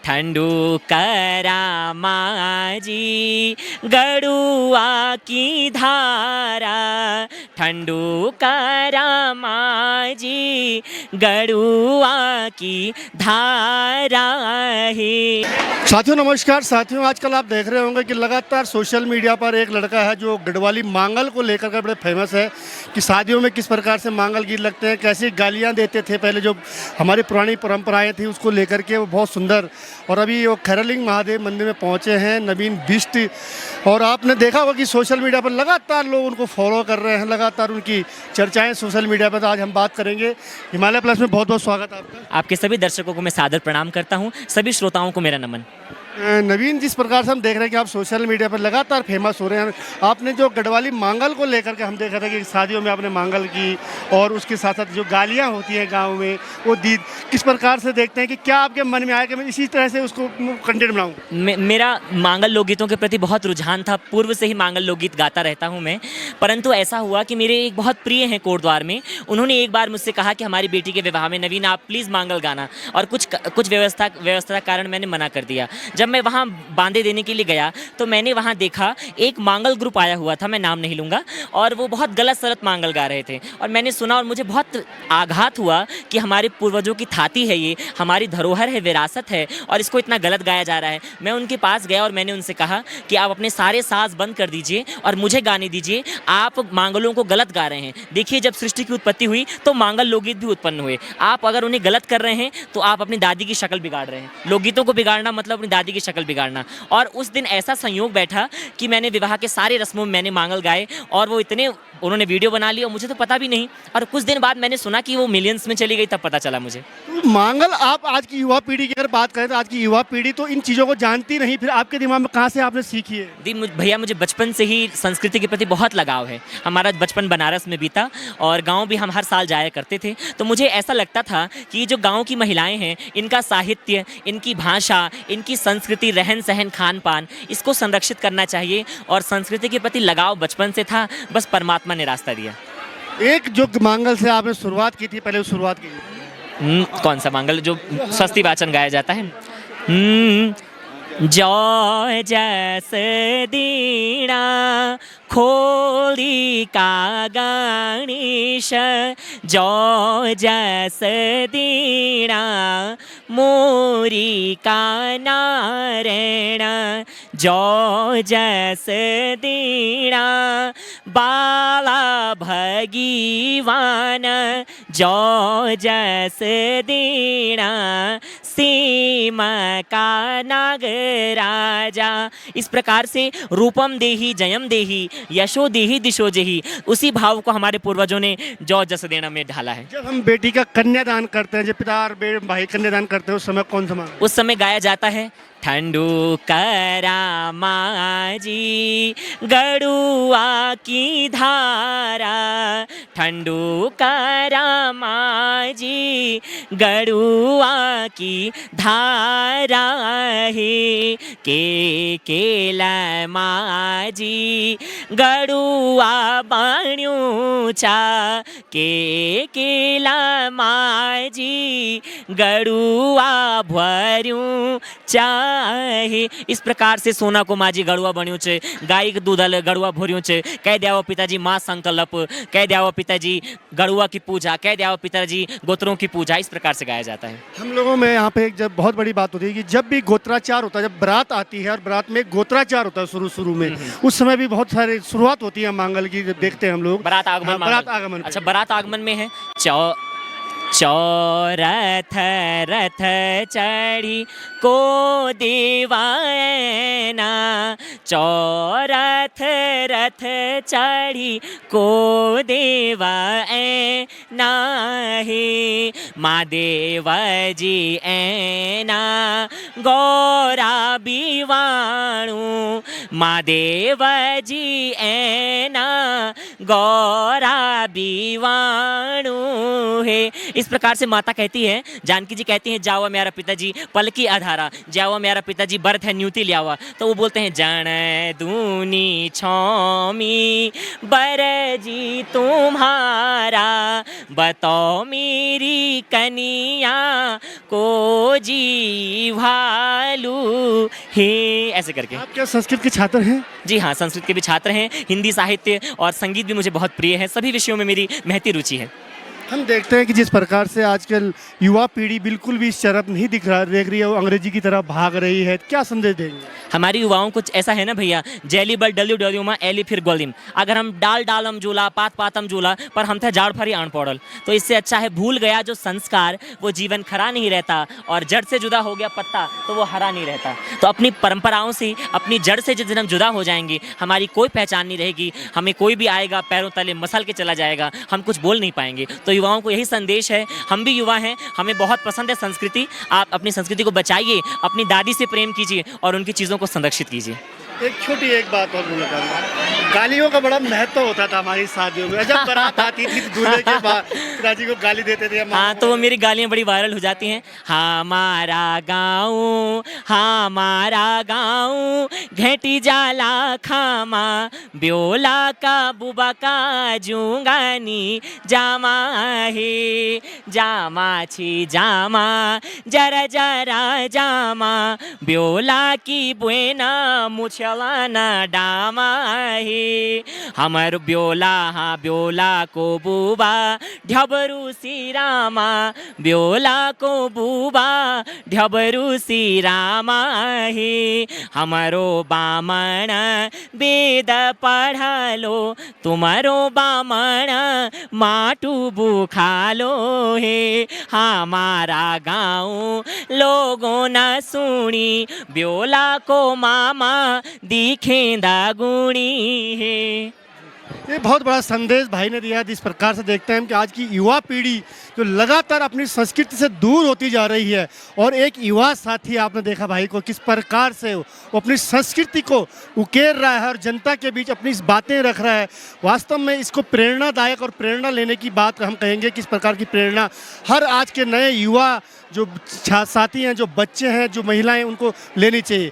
ठंडू करा माजी गड़ुआ की धारा, ठंडू करा माजी गड़ुआ की धारा है। साथियों नमस्कार। साथियों आजकल आप देख रहे होंगे कि लगातार सोशल मीडिया पर एक लड़का है जो गढ़वाली मांगल को लेकर के बड़े फेमस है कि शादियों में किस प्रकार से मांगल गीत लगते हैं, कैसी गालियां देते थे पहले, जो हमारी पुरानी परंपराएं थी उसको लेकर के वो बहुत सुंदर। और अभी वो खैरलिंग महादेव मंदिर में पहुंचे हैं नवीन बिष्ट, और आपने देखा होगा कि सोशल मीडिया पर लगातार लोग उनको फॉलो कर रहे हैं, लगातार उनकी चर्चाएँ सोशल मीडिया पर। तो आज हम बात करेंगे। हिमालय प्लस में बहुत बहुत स्वागत आपका। आपके सभी दर्शकों को मैं सादर प्रणाम करता हूँ, सभी श्रोताओं को मेरा नमन। नवीन, जिस प्रकार से हम देख रहे हैं कि आप सोशल मीडिया पर लगातार फेमस हो रहे हैं, आपने जो गढ़वाली मांगल को लेकर के हम देख रहे थे कि शादियों में आपने मांगल की, और उसके साथ साथ जो गालियां होती हैं गांव में वो दी, किस प्रकार से देखते हैं कि क्या आपके मन में आया कि मैं इसी तरह से उसको कंटेंट बनाऊं? मेरा मांगल लोकगीतों के प्रति बहुत रुझान था, पूर्व से ही मांगल लोकगीत गाता रहता हूं मैं। परंतु ऐसा हुआ कि मेरे एक बहुत प्रिय हैं कोटद्वार में, उन्होंने एक बार मुझसे कहा कि हमारी बेटी के विवाह में नवीन आप प्लीज़ मांगल गाना, और कुछ व्यवस्था का कारण मैंने मना कर दिया। जब मैं वहाँ बांधे देने के लिए गया तो मैंने वहाँ देखा एक मांगल ग्रुप आया हुआ था, मैं नाम नहीं लूँगा, और वो बहुत गलत सलत मांगल गा रहे थे। और मैंने सुना और मुझे बहुत आघात हुआ कि हमारे पूर्वजों की थाती है ये, हमारी धरोहर है, विरासत है, और इसको इतना गलत गाया जा रहा है। मैं उनके पास गया और मैंने उनसे कहा कि आप अपने सारे साज बंद कर दीजिए और मुझे गाने दीजिए, आप मांगलों को गलत गा रहे हैं। देखिए, जब सृष्टि की उत्पत्ति हुई तो मांगल लोकगीत भी उत्पन्न हुए। आप अगर उन्हें गलत कर रहे हैं तो आप अपनी दादी की शक्ल बिगाड़ रहे हैं। लोकगीतों को बिगाड़ना मतलब अपनी दादी की शक्ल बिगाड़ना। और उस दिन ऐसा संयोग बैठा कि मैंने विवाह के सारे रस्मों में मैंने मांगल गाए, और वो इतने, उन्होंने वीडियो बना ली और मुझे तो पता भी नहीं, और कुछ दिन बाद मैंने सुना कि वो मिलियंस में चली गई, तब पता चला मुझे। मांगल, आप आज की युवा पीढ़ी की अगर बात करें तो आज की युवा पीढ़ी तो इन चीज़ों को जानती नहीं, फिर आपके दिमाग में कहाँ से आपने सीखी है? भैया, मुझे बचपन से ही संस्कृति के प्रति बहुत लगाव है। हमारा बचपन बनारस में बीता और गांव भी हम हर साल जाया करते थे। तो मुझे ऐसा लगता था कि जो गांव की महिलाएं हैं, इनका साहित्य, इनकी भाषा, इनकी संस्कृति, रहन सहन, खान पान, इसको संरक्षित करना चाहिए। और संस्कृति के प्रति लगाव बचपन से था, बस परमात्मा ने रास्ता दिया। एक जो मांगल से आपने शुरुआत की थी, पहले शुरुआत की कौन सा मांगल? जो स्वस्ति वाचन गाया जाता है। जय जस दीणा खोली का गणेश, जय जस दीणा मोरी का नारायण, जय जस दीणा बाला भगवान, जय जस दीणा सीमा का नागराजा। इस प्रकार से रूपम देही जयम देही यशो देही दिशो जेही, उसी भाव को हमारे पूर्वजों ने जौ जस देना में ढाला है। जब हम बेटी का कन्यादान करते हैं, जब पिता और भाई कन्यादान करते हैं, उस समय कौन सा मांगल? उस समय गाया जाता है, ठंडू करा माजी गड़ुआ की धारा, ठंडू करा माजी गड़ुआ की धारा है, केला माजी गड़ुआ बण्यूचा, केला माजी गड़ुआ भर्यूं चाहे। इस प्रकार से सोना को माजी गड़ुआ बण्यूं छे, गाय के दूधल गड़ुआ भोर्यूं छे, कह द्यावो पिताजी मां संकल्प, कह द्यावो पिताजी गड़ुआ की पूजा, कह द्यावो पिताजी गोत्रों की पूजा। इस प्रकार से गाया जाता है। हम लोगों में यहाँ पे एक जब बहुत बड़ी बात होती है कि जब भी गोत्राचार होता है, जब बारात आती है और बारात में गोत्राचार होता है शुरू में, उस समय भी बहुत सारी शुरुआत होती है मांगल की, जब देखते हैं हम लोग बारात आगमन। बारात आगमन। अच्छा, बारात आगमन में है चौरथ रथ चढ़ी को देवायना, चौरथ रथ चढ़ी को देवायना हे, महादेव जी ऐना गौरा बिवाणु, महादेव जी ऐना गौरा बिवाणु है। इस प्रकार से माता कहती है, जानकी जी कहती हैं, जावा मेरा पिताजी पल की आधारा, जावा मेरा पिताजी बर्थ है न्यूति लियावा। तो वो बोलते हैं, जण दूनी छौमी बर जी तुम्हारा, बताओ मेरी कनिया को जी भालू हे, ऐसे करके। आप क्या संस्कृत के छात्र हैं? जी हाँ, संस्कृत के भी छात्र हैं। हिंदी साहित्य और संगीत भी मुझे बहुत प्रिय है। सभी विषयों में मेरी महती रुचि है। हम देखते हैं कि जिस प्रकार से आजकल युवा पीढ़ी बिल्कुल भी इस तरफ नहीं देख रही है, वो अंग्रेजी की तरफ भाग रही है, क्या संदेश देंगे? हमारी युवाओं को ऐसा है ना भैया, जैली बल डल्यू डल्यूमा एली फिर गोलिम, अगर हम डाल डालम जूला पात पातम जूला पर हम थे जाड़ फरी आण पौड़ल, तो इससे अच्छा है भूल गया जो संस्कार, वो जीवन खरा नहीं रहता, और जड़ से जुदा हो गया पत्ता तो वो हरा नहीं रहता। तो अपनी परंपराओं से, अपनी जड़ से जिस दिन हम जुदा हो जाएंगे, हमारी कोई पहचान नहीं रहेगी। हमें कोई भी आएगा पैरों तले मसल के चला जाएगा, हम कुछ बोल नहीं पाएंगे। तो युवाओं को यही संदेश है, हम भी युवा हैं, हमें बहुत पसंद है संस्कृति। आप अपनी संस्कृति को बचाइए, अपनी दादी से प्रेम कीजिए और उनकी चीज़ों को संरक्षित कीजिए। एक बात और बोलना चाहूँगा, गालियों का बड़ा महत्व होता था हमारी शादियों में। जब बारात आती थी तो दूल्हे के बाद पिताजी को गाली देते थे। हाँ, तो वो मेरी गालियाँ बड़ी वायरल हो जाती हैं। हमारा गाँव, हमारा गाँव, घेटी जाला खामा, ब्योला का बुबा का जूंगानी जामा है, जामा छी जामा, जरा जरा जामा, ब्योला की बुएना मुछलाना डामा है, हमर ब्योला हाँ ब्योला को बुबा ढबरू सी रामा, ब्योला को बुबा ढबरू सी रामा है, हमारो बामण वेद पढ़ालो, तुम्हारो बामण माटू बुखालो है, हमारा गाँव लोगों न सुनी, ब्योला को मामा दिखेंदा गुणी है। ये बहुत बड़ा संदेश भाई ने दिया। जिस प्रकार से देखते हैं कि आज की युवा पीढ़ी जो लगातार अपनी संस्कृति से दूर होती जा रही है, और एक युवा साथी आपने देखा भाई को किस प्रकार से वो अपनी संस्कृति को उकेर रहा है और जनता के बीच अपनी बातें रख रहा है। वास्तव में इसको प्रेरणादायक और प्रेरणा लेने की बात हम कहेंगे। किस प्रकार की प्रेरणा हर आज के नए युवा जो साथी हैं, जो बच्चे हैं, जो महिलाएं, उनको लेनी चाहिए।